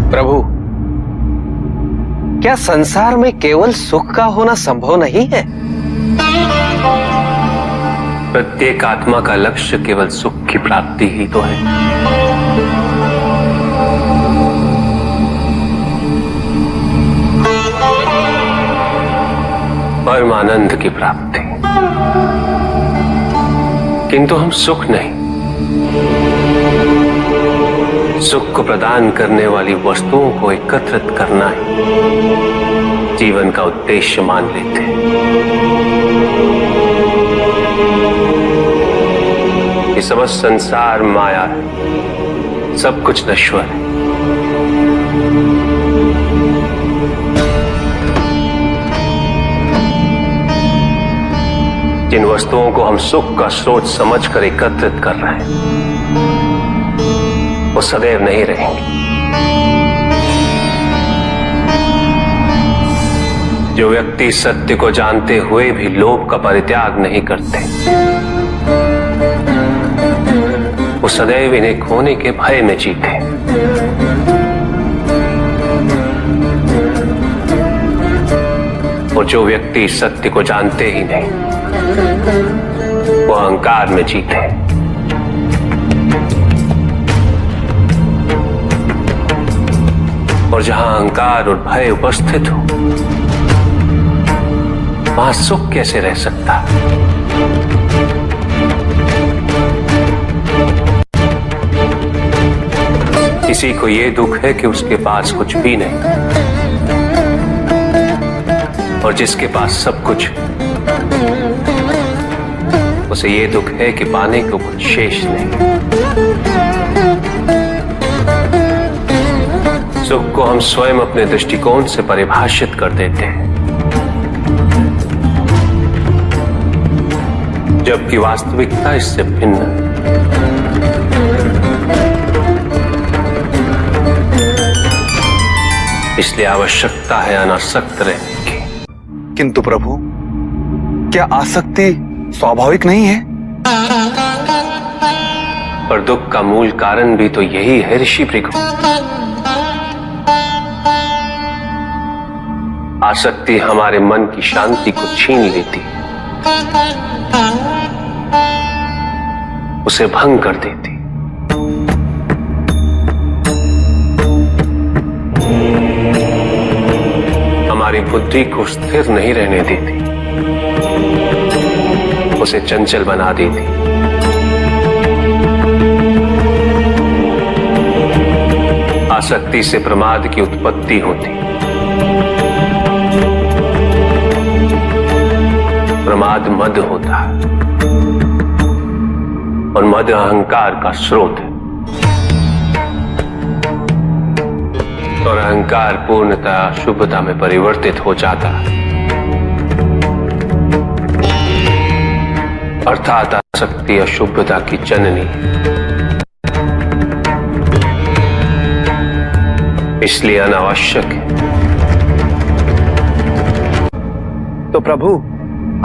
प्रभु, क्या संसार में केवल सुख का होना संभव नहीं है? प्रत्येक आत्मा का लक्ष्य केवल सुख की प्राप्ति ही तो है। परमानंद की प्राप्ति। किंतु हम सुख नहीं, सुख को प्रदान करने वाली वस्तुओं को एकत्रित करना ही जीवन का उद्देश्य मान लेते हैं। ये समस्त संसार माया है, सब कुछ नश्वर है। जिन वस्तुओं को हम सुख का स्रोत समझकर एकत्रित कर रहे हैं, वो सदैव नहीं रहेंगे। जो व्यक्ति सत्य को जानते हुए भी लोभ का परित्याग नहीं करते, वो सदैव इन्हें खोने के भय में जीते। और जो व्यक्ति सत्य को जानते ही नहीं, वो अहंकार में जीते। और जहां अहंकार और भय उपस्थित हो, वहां सुख कैसे रह सकता? किसी को ये दुख है कि उसके पास कुछ भी नहीं, और जिसके पास सब कुछ, उसे ये दुख है कि पाने को कुछ शेष नहीं। सुख को हम स्वयं अपने दृष्टिकोण से परिभाषित कर देते हैं, जबकि वास्तविकता इससे भिन्न है। इसलिए आवश्यकता है अनासक्त रहने की। किंतु प्रभु, क्या आसक्ति स्वाभाविक नहीं है? पर दुख का मूल कारण भी तो यही है ऋषि भृगु। आसक्ति हमारे मन की शांति को छीन लेती है, उसे भंग कर देती। हमारी बुद्धि को स्थिर नहीं रहने देती, उसे चंचल बना देती। आसक्ति से प्रमाद की उत्पत्ति होती। प्रमाद मद होता है, और मद अहंकार का स्रोत है। और अहंकार पूर्णतः शुभता में परिवर्तित हो जाता है, अर्थात आसक्ति अशुभता की जननी। इसलिए अनावश्यक है। तो प्रभु,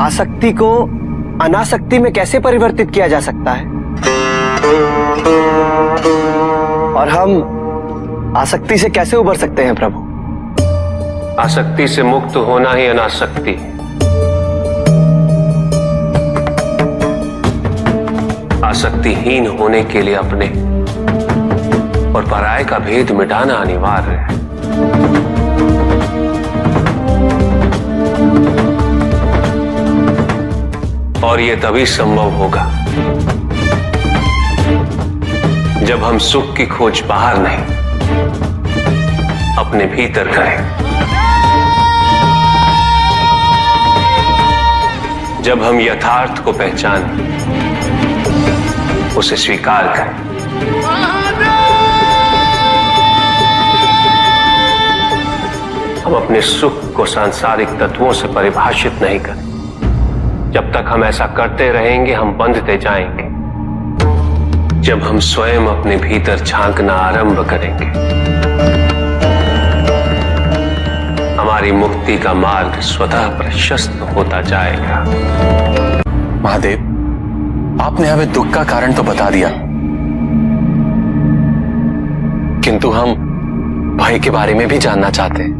आसक्ति को अनासक्ति में कैसे परिवर्तित किया जा सकता है? और हम आसक्ति से कैसे उबर सकते हैं प्रभु? आसक्ति से मुक्त होना ही अनासक्ति है। आसक्तिहीन होने के लिए अपने और पराये का भेद मिटाना अनिवार्य है। और यह तभी संभव होगा जब हम सुख की खोज बाहर नहीं, अपने भीतर करें। जब हम यथार्थ को पहचानें, उसे स्वीकार करें। हम अपने सुख को सांसारिक तत्वों से परिभाषित नहीं करें। जब तक हम ऐसा करते रहेंगे, हम बंधते जाएंगे। जब हम स्वयं अपने भीतर झांकना आरंभ करेंगे, हमारी मुक्ति का मार्ग स्वतः प्रशस्त होता जाएगा। महादेव, आपने हमें दुख का कारण तो बता दिया, किंतु हम भाई के बारे में भी जानना चाहते हैं।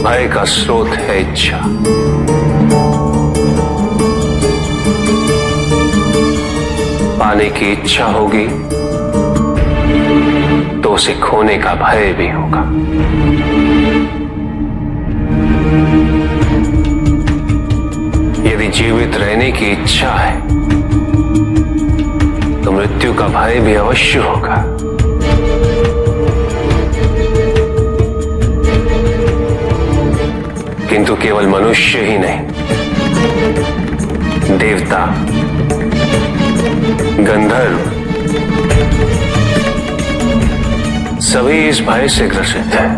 भय का स्रोत है इच्छा। पाने की इच्छा होगी तो उसे खोने का भय भी होगा। यदि जीवित रहने की इच्छा है तो मृत्यु का भय भी अवश्य होगा। किंतु केवल मनुष्य ही नहीं, देवता, गंधर्व सभी इस भय से ग्रसित हैं।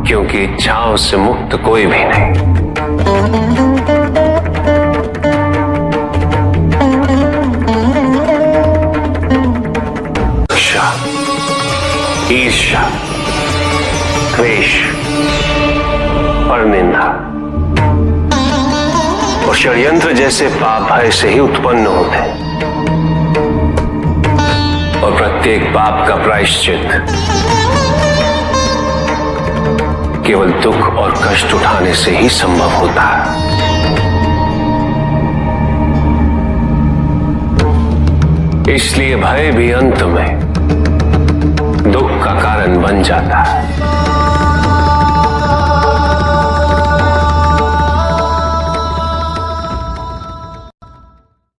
क्योंकि इच्छाओं से मुक्त कोई भी नहीं। ईर्ष्या, द्वेष और निंदा और षड्यंत्र जैसे पाप भय से ही उत्पन्न होते हैं। और प्रत्येक पाप का प्रायश्चित केवल दुख और कष्ट उठाने से ही संभव होता है। इसलिए भय भी अंत में दुख का कारण बन जाता है।